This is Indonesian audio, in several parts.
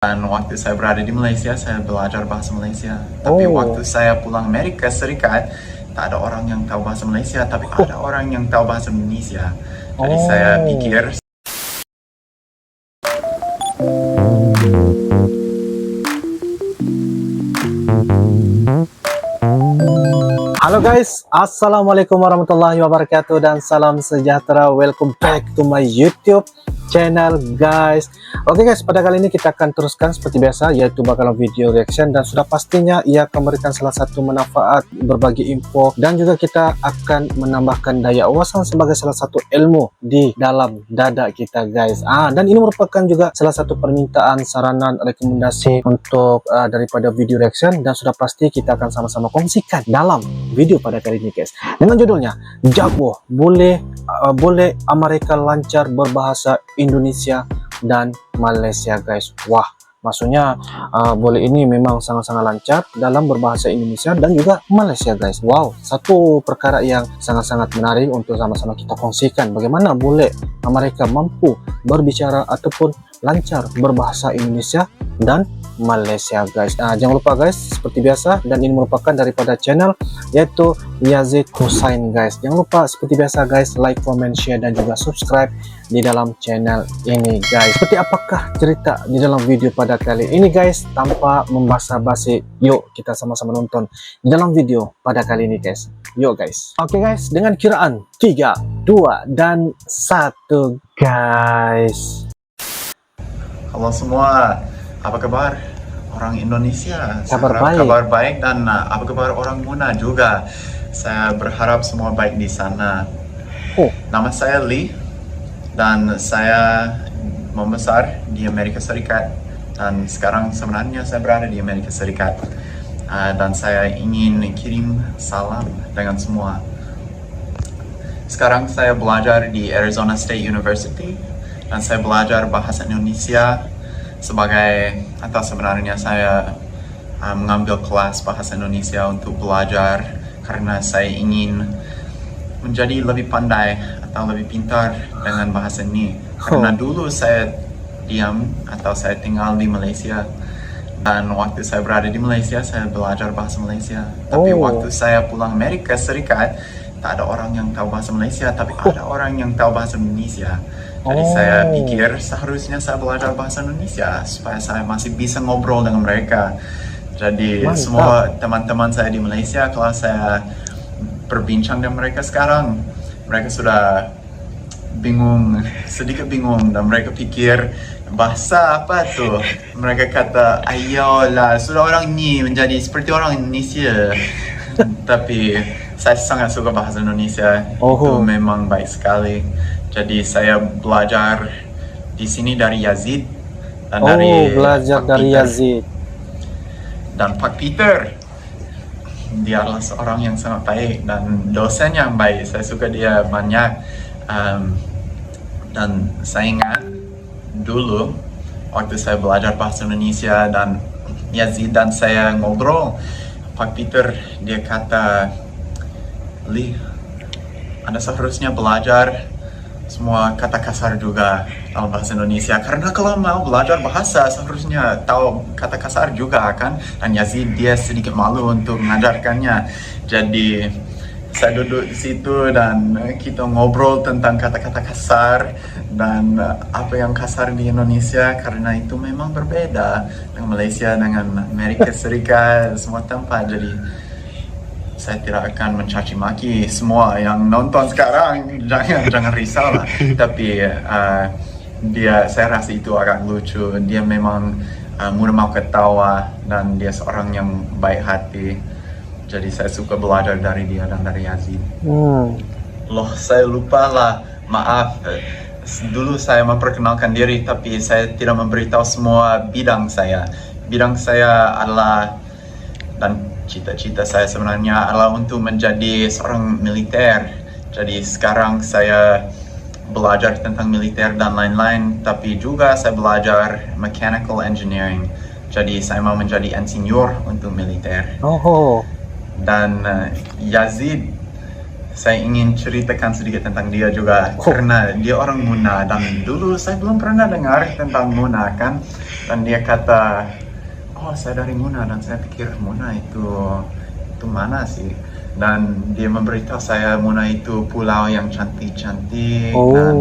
Dan waktu saya berada di Malaysia, saya belajar bahasa Malaysia. Tapi waktu saya pulang Amerika Serikat, tak ada orang yang tahu bahasa Malaysia, tapi ada orang yang tahu bahasa Indonesia. Jadi saya pikir Halo guys, assalamualaikum warahmatullahi wabarakatuh dan salam sejahtera. Welcome back to my YouTube channel guys. Oke guys, pada kali ini kita akan teruskan seperti biasa, yaitu bakal video reaction, dan sudah pastinya ia akan memberikan salah satu manfaat, berbagi info, dan juga kita akan menambahkan daya wawasan sebagai salah satu ilmu di dalam dada kita guys. Dan ini merupakan juga salah satu permintaan, saranan, rekomendasi untuk daripada video reaction, dan sudah pasti kita akan sama-sama kongsikan dalam video pada kali ini guys, dengan judulnya Jago boleh Amerika lancar berbahasa Indonesia dan Malaysia guys. Wah, maksudnya boleh ini memang sangat-sangat lancar dalam berbahasa Indonesia dan juga Malaysia guys. Wow, satu perkara yang sangat-sangat menarik untuk sama-sama kita kongsikan, bagaimana boleh mereka mampu berbicara ataupun lancar berbahasa Indonesia dan Malaysia guys. Jangan lupa guys, seperti biasa, dan ini merupakan daripada channel yaitu Yazid Husain guys. Jangan lupa seperti biasa guys, like, comment, share, dan juga subscribe di dalam channel ini guys. Seperti apakah cerita di dalam video pada kali ini guys? Tanpa membasa-basi, yuk kita sama-sama nonton di dalam video pada kali ini guys. Yuk guys. Oke guys, dengan kiraan 3, 2, dan 1 guys. halo semua, apa kabar orang Indonesia? Kabar Saya harap baik. kabar baik, dan apa kabar orang Muna juga. Saya berharap semua baik di sana. Nama saya Lee, dan saya membesar di Amerika Serikat, dan sekarang sebenarnya saya berada di Amerika Serikat. Dan saya ingin kirim salam dengan semua. Sekarang saya belajar di Arizona State University, dan saya belajar bahasa Indonesia sebagai, atau sebenarnya saya mengambil kelas bahasa Indonesia untuk belajar karena saya ingin menjadi lebih pandai atau lebih pintar dengan bahasa ini. Karena dulu saya diam atau saya tinggal di Malaysia, dan waktu saya berada di Malaysia saya belajar bahasa Malaysia. Tapi waktu saya pulang Amerika Serikat, tak ada orang yang tahu bahasa Malaysia, tapi ada orang yang tahu bahasa Indonesia. Jadi saya pikir seharusnya saya belajar bahasa Indonesia supaya saya masih bisa ngobrol dengan mereka. Jadi semua teman-teman saya di Malaysia, kalau saya berbincang dengan mereka sekarang, mereka sudah bingung, sedikit bingung, dan mereka pikir bahasa apa tuh? Mereka kata, ayolah, sudah orang ini menjadi seperti orang Indonesia. Tapi saya sangat suka bahasa Indonesia, itu memang baik sekali. Jadi saya belajar di sini dari Yazid, dan dari belajar dari Yazid dan Pak Peter. Dia adalah seorang yang sangat baik dan dosen yang baik. Saya suka dia banyak. Dan saya ingat dulu waktu saya belajar bahasa Indonesia dan Yazid dan saya ngobrol, Pak Peter dia kata, Lee, Anda seharusnya belajar semua kata kasar juga dalam bahasa Indonesia, karena kalau mau belajar bahasa seharusnya tahu kata kasar juga kan. Dan Yazid dia sedikit malu untuk mengajarkannya. Jadi saya duduk di situ dan kita ngobrol tentang kata-kata kasar dan apa yang kasar di Indonesia, karena itu memang berbeda dengan Malaysia, dengan Amerika Serikat, semua tempat. Jadi saya tidak akan mencaci maki semua yang nonton sekarang, jangan risau lah. Tapi saya rasa itu agak lucu. Dia memang mudah mau ketawa, dan dia seorang yang baik hati. Jadi saya suka belajar dari dia dan dari Yazid. Loh, saya lupa lah, maaf. Dulu saya memperkenalkan diri, tapi saya tidak memberitahu semua bidang saya. Bidang saya adalah, dan cita-cita saya sebenarnya adalah untuk menjadi seorang militer. Jadi sekarang saya belajar tentang militer dan lain-lain, tapi juga saya belajar mechanical engineering. Jadi saya mau menjadi insinyur untuk militer. Dan Yazid saya ingin ceritakan sedikit tentang dia juga karena dia orang Muna dan dulu saya belum pernah dengar tentang Muna kan, dan dia kata, oh saya dari Muna, dan saya pikir Muna itu mana sih, dan dia memberitahu saya Muna itu pulau yang cantik-cantik dan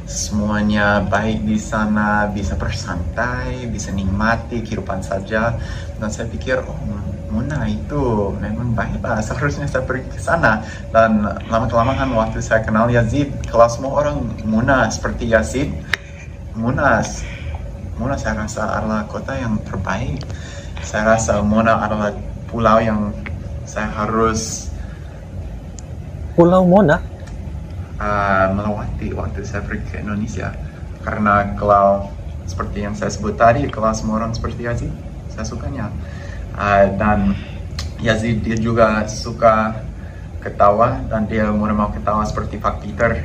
semuanya baik di sana, bisa bersantai, bisa nikmati kehidupan saja, dan saya pikir oh Muna itu memang baik lah, seharusnya saya pergi ke sana. Dan lama-kelamaan waktu saya kenal Yazid, kalau semua orang Muna seperti Yazid, Muna saya rasa adalah kota yang terbaik. Saya rasa Muna adalah pulau yang saya harus Pulau Mona? melewati waktu saya pergi ke Indonesia. Karena kalau seperti yang saya sebut tadi, kalau semua orang seperti Yazid, saya sukanya. Dan Yazid dia juga suka ketawa, dan dia mau ketawa seperti Pak Peter.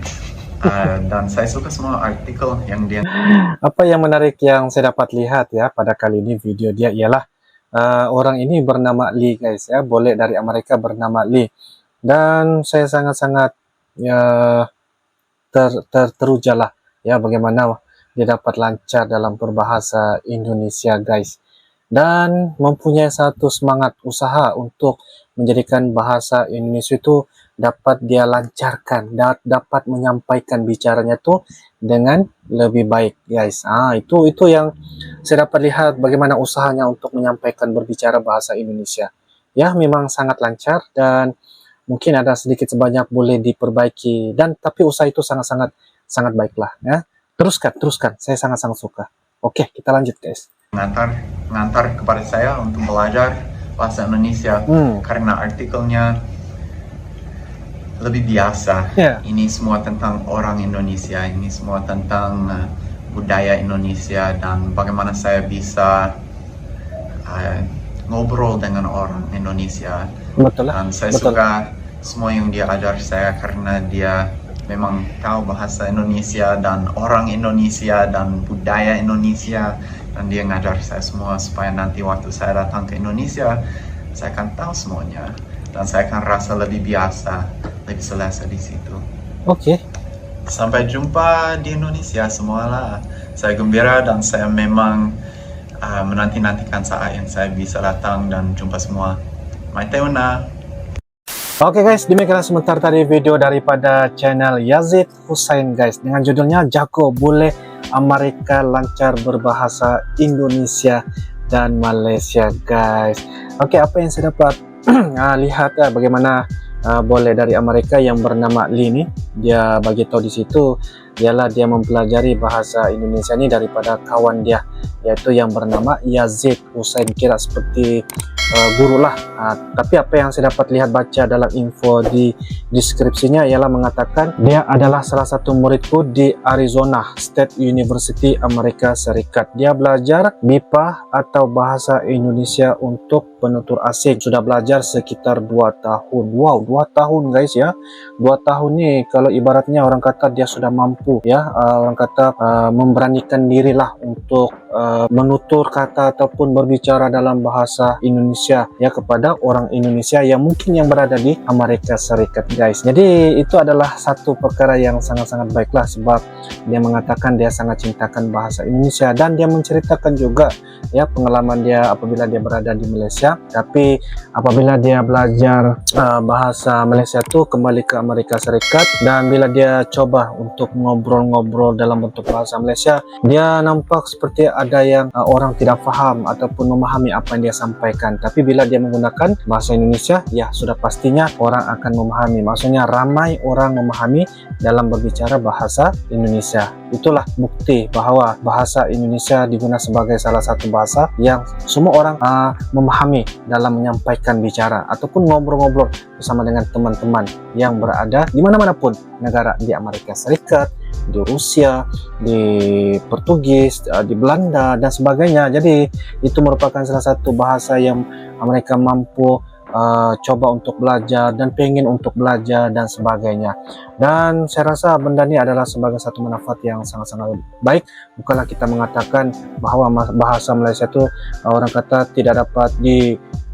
Dan saya suka semua artikel yang dia. Apa yang menarik yang saya dapat lihat ya pada kali ini video dia ialah orang ini bernama Lee guys ya, boleh dari Amerika bernama Lee, dan saya sangat-sangat ya terujalah ya bagaimana dia dapat lancar dalam berbahasa Indonesia guys, dan mempunyai satu semangat usaha untuk menjadikan bahasa Indonesia itu dapat dia lancarkan, dapat menyampaikan bicaranya tuh dengan lebih baik guys. Itu yang saya dapat lihat bagaimana usahanya untuk menyampaikan berbicara bahasa Indonesia. Ya memang sangat lancar, dan mungkin ada sedikit sebanyak boleh diperbaiki, dan tapi usaha itu sangat baiklah ya. Teruskan, saya sangat suka. Oke, kita lanjut guys. Ngantar kepada saya untuk belajar bahasa Indonesia karena artikelnya lebih biasa. Ini semua tentang orang Indonesia, ini semua tentang budaya Indonesia dan bagaimana saya bisa ngobrol dengan orang Indonesia. Betul lah. Dan saya suka semua yang dia ajar saya karena dia memang tahu bahasa Indonesia dan orang Indonesia dan budaya Indonesia, dan dia ngajar saya semua supaya nanti waktu saya datang ke Indonesia saya akan tahu semuanya dan saya akan rasa lebih biasa, lebih selesa di situ. Oke. Sampai jumpa di Indonesia semualah. Saya gembira dan saya memang menanti-nantikan saat yang saya bisa datang dan jumpa semua. Maiteuna. Oke guys, demikianlah sebentar tadi video daripada channel Yazid Hussein guys, dengan judulnya Jago Bule Amerika Lancar Berbahasa Indonesia dan Malaysia guys. Oke, apa yang saya dapat lihat bagaimana boleh dari Amerika yang bernama Lee ini, dia bagi tahu di situ ialah dia mempelajari bahasa Indonesia ini daripada kawan dia, yaitu yang bernama Yazid Hussein, kira seperti guru lah. Tapi apa yang saya dapat lihat baca dalam info di deskripsinya ialah mengatakan dia adalah salah satu muridku di Arizona State University Amerika Serikat. Dia belajar MIPA atau bahasa Indonesia untuk penutur asing, sudah belajar sekitar 2 tahun. Wow, 2 tahun guys ya. 2 tahun nih kalau ibaratnya orang kata dia sudah mampu ya, orang kata memberanikan dirilah untuk menutur kata ataupun berbicara dalam bahasa Indonesia ya kepada orang Indonesia yang mungkin yang berada di Amerika Serikat guys. Jadi itu adalah satu perkara yang sangat-sangat baiklah, sebab dia mengatakan dia sangat cintakan bahasa Indonesia, dan dia menceritakan juga ya pengalaman dia apabila dia berada di Malaysia, tapi apabila dia belajar bahasa Malaysia itu kembali ke Amerika Serikat, dan bila dia coba untuk ngobrol-ngobrol dalam bentuk bahasa Malaysia, dia nampak seperti ada yang orang tidak paham ataupun memahami apa yang dia sampaikan. Tapi bila dia menggunakan bahasa Indonesia, ya sudah pastinya orang akan memahami. Maksudnya ramai orang memahami dalam berbicara bahasa Indonesia. Itulah bukti bahwa bahasa Indonesia digunakan sebagai salah satu bahasa yang semua orang memahami dalam menyampaikan bicara ataupun ngobrol-ngobrol bersama dengan teman-teman yang berada di mana-mana pun negara, di Amerika Serikat, di Rusia, di Portugis, di Belanda dan sebagainya. Jadi itu merupakan salah satu bahasa yang mereka mampu coba untuk belajar dan pengen untuk belajar dan sebagainya. Dan saya rasa benda ini adalah sebagai satu manfaat yang sangat-sangat baik. Bukanlah kita mengatakan bahwa bahasa Malaysia itu orang kata tidak dapat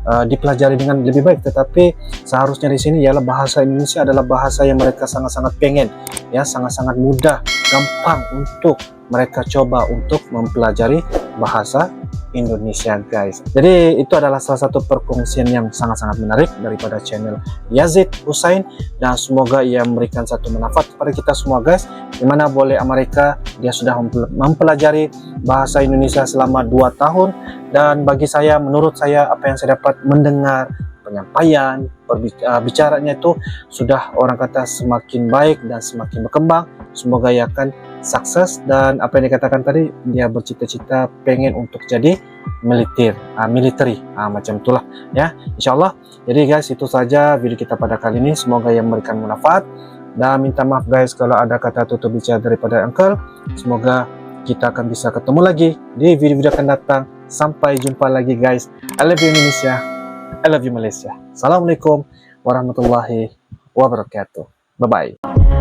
dipelajari dengan lebih baik, tetapi seharusnya di sini ialah bahasa Indonesia adalah bahasa yang mereka sangat-sangat pengen, ya, sangat-sangat mudah, gampang untuk mereka coba untuk mempelajari bahasa Indonesia, guys. Jadi itu adalah salah satu perkongsian yang sangat-sangat menarik daripada channel Yazid Hussein, dan semoga ia memberikan satu manfaat kepada kita semua, guys. Dimana boleh Amerika dia sudah mempelajari bahasa Indonesia selama 2 tahun, dan bagi saya, menurut saya, apa yang saya dapat mendengar penyampaian bicaranya itu sudah, orang kata, semakin baik dan semakin berkembang. Semoga ia akan sukses, dan apa yang dikatakan tadi, dia bercita-cita pengen untuk jadi military, macam itulah ya, insyaallah. Jadi guys, itu saja video kita pada kali ini, semoga yang memberikan manfaat, dan minta maaf guys kalau ada kata tutup bicara daripada Uncle. Semoga kita akan bisa ketemu lagi di video-video akan datang. Sampai jumpa lagi guys. I love you Indonesia, I love you Malaysia. Assalamualaikum warahmatullahi wabarakatuh. Bye bye.